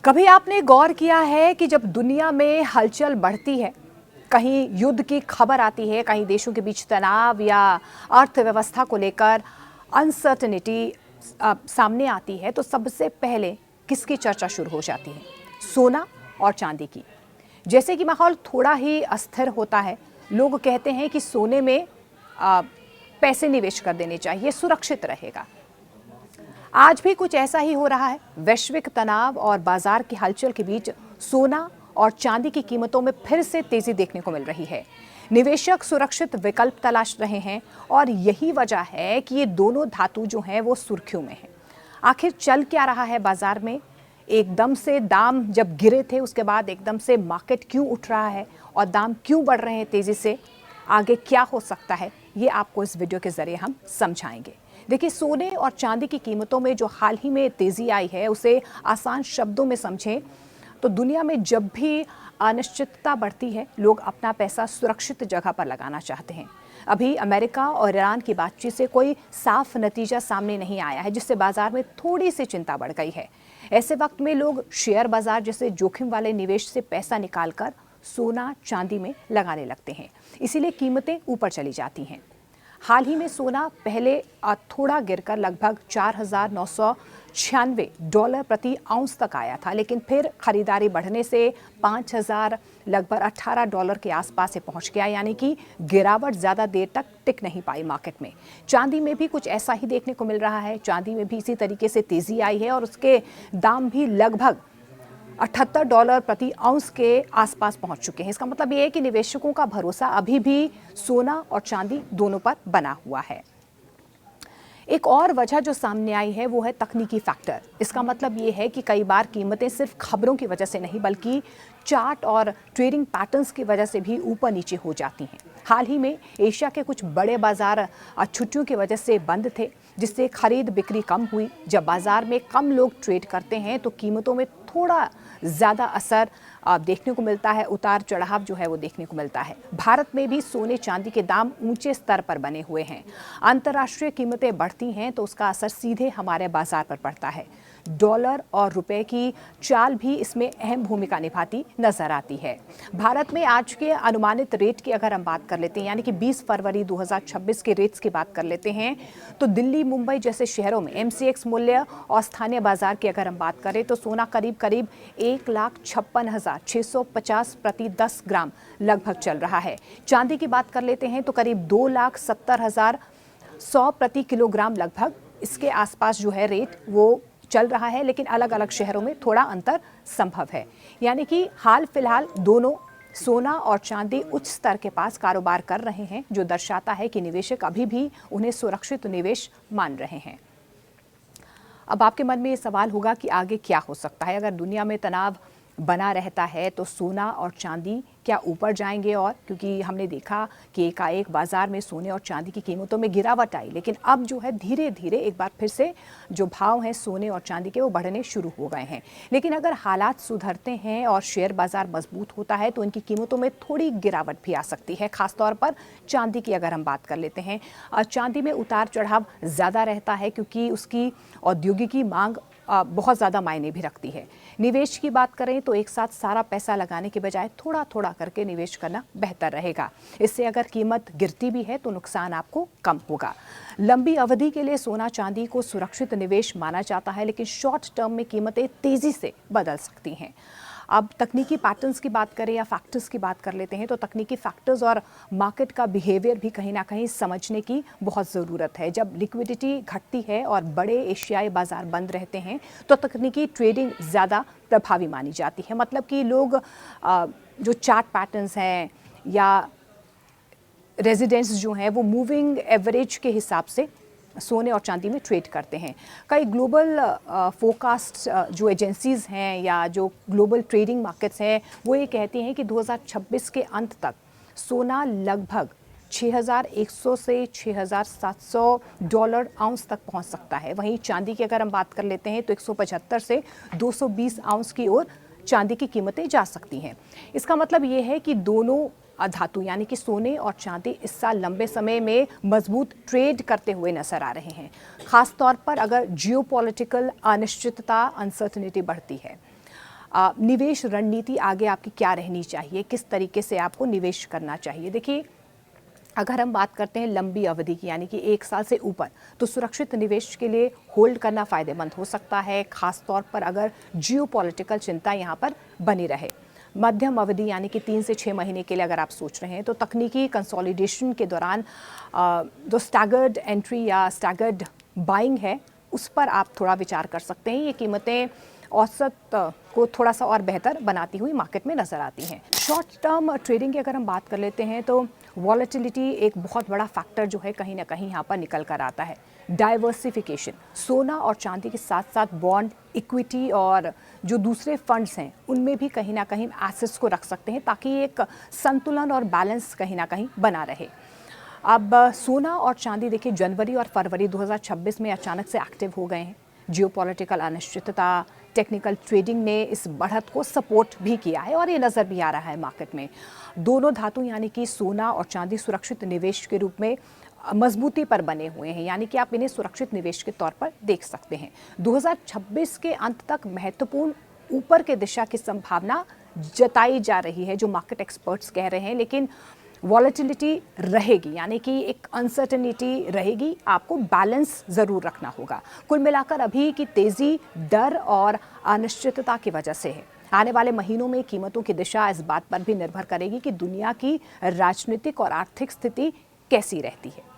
कभी आपने गौर किया है कि जब दुनिया में हलचल बढ़ती है, कहीं युद्ध की खबर आती है, कहीं देशों के बीच तनाव या अर्थव्यवस्था को लेकर अनसर्टेनिटी सामने आती है, तो सबसे पहले किसकी चर्चा शुरू हो जाती है? सोना और चांदी की। जैसे कि माहौल थोड़ा ही अस्थिर होता है, लोग कहते हैं कि सोने में पैसे निवेश कर देने चाहिए, सुरक्षित रहेगा। आज भी कुछ ऐसा ही हो रहा है। वैश्विक तनाव और बाजार की हलचल के बीच सोना और चांदी की कीमतों में फिर से तेजी देखने को मिल रही है। निवेशक सुरक्षित विकल्प तलाश रहे हैं और यही वजह है कि ये दोनों धातु जो हैं वो सुर्खियों में हैं। आखिर चल क्या रहा है बाजार में? एकदम से दाम जब गिरे थे, उसके बाद एकदम से मार्केट क्यों उठ रहा है और दाम क्यों बढ़ रहे हैं तेजी से? आगे क्या हो सकता है, ये आपको इस वीडियो के जरिए हम समझाएंगे। देखिए, सोने और चांदी की कीमतों में जो हाल ही में तेजी आई है, उसे आसान शब्दों में समझें तो दुनिया में जब भी अनिश्चितता बढ़ती है, लोग अपना पैसा सुरक्षित जगह पर लगाना चाहते हैं। अभी अमेरिका और ईरान की बातचीत से कोई साफ नतीजा सामने नहीं आया है, जिससे बाजार में थोड़ी सी चिंता बढ़ गई है। ऐसे वक्त में लोग शेयर बाजार जैसे जोखिम वाले निवेश से पैसा निकालकर सोना चांदी में लगाने लगते हैं। इसीलिए कीमतें ऊपर चली जाती हैं। हाल ही में सोना पहले थोड़ा गिरकर लगभग $4,996 प्रति आउंस तक आया था, लेकिन फिर खरीदारी बढ़ने से 5,000 लगभग $18 के आसपास से पहुंच गया। यानी कि गिरावट ज़्यादा देर तक टिक नहीं पाई मार्केट में। चांदी में भी कुछ ऐसा ही देखने को मिल रहा है। चांदी में भी इसी तरीके से तेज़ी आई है और उसके दाम भी लगभग $78 प्रति आउंस के आसपास पहुंच चुके हैं। इसका मतलब ये है कि निवेशकों का भरोसा अभी भी सोना और चांदी दोनों पर बना हुआ है। एक और वजह जो सामने आई है वो है तकनीकी फैक्टर। इसका मतलब ये है कि कई बार कीमतें सिर्फ खबरों की वजह से नहीं, बल्कि चार्ट और ट्रेडिंग पैटर्न्स की वजह से भी ऊपर नीचे हो जाती हैं। हाल ही में एशिया के कुछ बड़े बाजार छुट्टियों की वजह से बंद थे, जिससे खरीद बिक्री कम हुई। जब बाजार में कम लोग ट्रेड करते हैं तो कीमतों में थोड़ा ज़्यादा असर देखने को मिलता है, उतार चढ़ाव जो है वो देखने को मिलता है। भारत में भी सोने चांदी के दाम ऊंचे स्तर पर बने हुए हैं। अंतर्राष्ट्रीय कीमतें बढ़ती हैं तो उसका असर सीधे हमारे बाजार पर पड़ता है। डॉलर और रुपए की चाल भी इसमें अहम भूमिका निभाती नजर आती है। भारत में आज के अनुमानित रेट की अगर हम बात कर लेते हैं, यानी कि 20 फरवरी 2026 के रेट्स की बात कर लेते हैं, तो दिल्ली, मुंबई जैसे शहरों में MCX मूल्य और स्थानीय बाजार की अगर हम बात करें तो सोना करीब 1,56,650 प्रति 10 ग्राम लगभग चल रहा है। चांदी की बात कर लेते हैं तो करीब 2,70,100 प्रति किलोग्राम लगभग इसके आसपास जो है रेट वो चल रहा है, लेकिन अलग अलग शहरों में थोड़ा अंतर संभव है। यानी कि हाल फिलहाल दोनों सोना और चांदी उच्च स्तर के पास कारोबार कर रहे हैं, जो दर्शाता है कि निवेशक अभी भी उन्हें सुरक्षित निवेश मान रहे हैं। अब आपके मन में ये सवाल होगा कि आगे क्या हो सकता है? अगर दुनिया में तनाव बना रहता है तो सोना और चांदी क्या ऊपर जाएंगे? और क्योंकि हमने देखा कि एकाएक बाजार में सोने और चांदी की कीमतों में गिरावट आई, लेकिन अब जो है धीरे धीरे एक बार फिर से जो भाव हैं सोने और चांदी के वो बढ़ने शुरू हो गए हैं। लेकिन अगर हालात सुधरते हैं और शेयर बाजार मजबूत होता है तो इनकी कीमतों में थोड़ी गिरावट भी आ सकती है। खासतौर पर चांदी की अगर हम बात कर लेते हैं, चांदी में उतार चढ़ाव ज़्यादा रहता है क्योंकि उसकी औद्योगिकी मांग बहुत ज़्यादा मायने भी रखती है। निवेश की बात करें तो एक साथ सारा पैसा लगाने के बजाय थोड़ा थोड़ा करके निवेश करना बेहतर रहेगा। इससे अगर कीमत गिरती भी है तो नुकसान आपको कम होगा। लंबी अवधि के लिए सोना चांदी को सुरक्षित निवेश माना जाता है, लेकिन शॉर्ट टर्म में कीमतें तेज़ी से बदल सकती हैं। अब तकनीकी पैटर्न्स की बात करें या फैक्टर्स की बात कर लेते हैं तो तकनीकी फैक्टर्स और मार्केट का बिहेवियर भी कहीं ना कहीं समझने की बहुत ज़रूरत है। जब लिक्विडिटी घटती है और बड़े एशियाई बाजार बंद रहते हैं तो तकनीकी ट्रेडिंग ज़्यादा प्रभावी मानी जाती है। मतलब कि लोग जो चार्ट पैटर्न्स हैं या रेजिडेंस जो हैं वो मूविंग एवरेज के हिसाब से सोने और चांदी में ट्रेड करते हैं। कई ग्लोबल फोरकास्ट जो एजेंसीज़ हैं या जो ग्लोबल ट्रेडिंग मार्केट्स हैं वो ये कहती हैं कि 2026 के अंत तक सोना लगभग 6,100 से $6,700 आउंस तक पहुंच सकता है। वहीं चांदी की अगर हम बात कर लेते हैं तो 175 से 220 आउंस की ओर चांदी की कीमतें जा सकती हैं। इसका मतलब ये है कि दोनों धातु यानी कि सोने और चांदी इस साल लंबे समय में मजबूत ट्रेड करते हुए नजर आ रहे हैं, खास तौर पर अगर जियोपॉलिटिकल अनिश्चितता अनसर्टेनिटी बढ़ती है। निवेश रणनीति आगे आपकी क्या रहनी चाहिए, किस तरीके से आपको निवेश करना चाहिए। देखिए, अगर हम बात करते हैं लंबी अवधि की, यानी कि 1 साल से ऊपर, तो सुरक्षित निवेश के लिए होल्ड करना फ़ायदेमंद हो सकता है, खासतौर पर अगर जियोपॉलिटिकल चिंता यहाँ पर बनी रहे। मध्यम अवधि यानी कि 3 से 6 महीने के लिए अगर आप सोच रहे हैं, तो तकनीकी कंसोलिडेशन के दौरान जो स्टैगर्ड एंट्री या स्टैगर्ड बाइंग है, उस पर आप थोड़ा विचार कर सकते हैं। ये कीमतें औसत को थोड़ा सा और बेहतर बनाती हुई मार्केट में नज़र आती हैं। शॉर्ट टर्म ट्रेडिंग की अगर हम बात कर लेते हैं, तो वॉलेटिलिटी एक बहुत बड़ा फैक्टर जो है कहीं ना कहीं यहाँ पर निकल कर आता है। डाइवर्सिफिकेशन, सोना और चांदी के साथ साथ बॉन्ड, इक्विटी और जो दूसरे फंड्स हैं, उनमें भी कहीं ना कहीं एसेट्स को रख सकते हैं, ताकि एक संतुलन और बैलेंस कहीं ना कहीं बना रहे। अब सोना और चांदी देखिए, जनवरी और फरवरी 2026 में अचानक से एक्टिव हो गए हैं। जियोपॉलिटिकल अनिश्चितता, टेक्निकल ट्रेडिंग ने इस बढ़त को सपोर्ट भी किया है और ये नज़र भी आ रहा है मार्केट में। दोनों धातु यानी कि सोना और चांदी सुरक्षित निवेश के रूप में मजबूती पर बने हुए हैं, यानी कि आप इन्हें सुरक्षित निवेश के तौर पर देख सकते हैं। 2026 के अंत तक महत्वपूर्ण ऊपर के दिशा की संभावना जताई जा रही है, जो मार्केट एक्सपर्ट्स कह रहे हैं, लेकिन वॉलेटिलिटी रहेगी, यानी कि एक अनसर्टेनिटी रहेगी। आपको बैलेंस ज़रूर रखना होगा। कुल मिलाकर अभी की तेज़ी डर और अनिश्चितता की वजह से है। आने वाले महीनों में कीमतों की दिशा इस बात पर भी निर्भर करेगी कि दुनिया की राजनीतिक और आर्थिक स्थिति कैसी रहती है।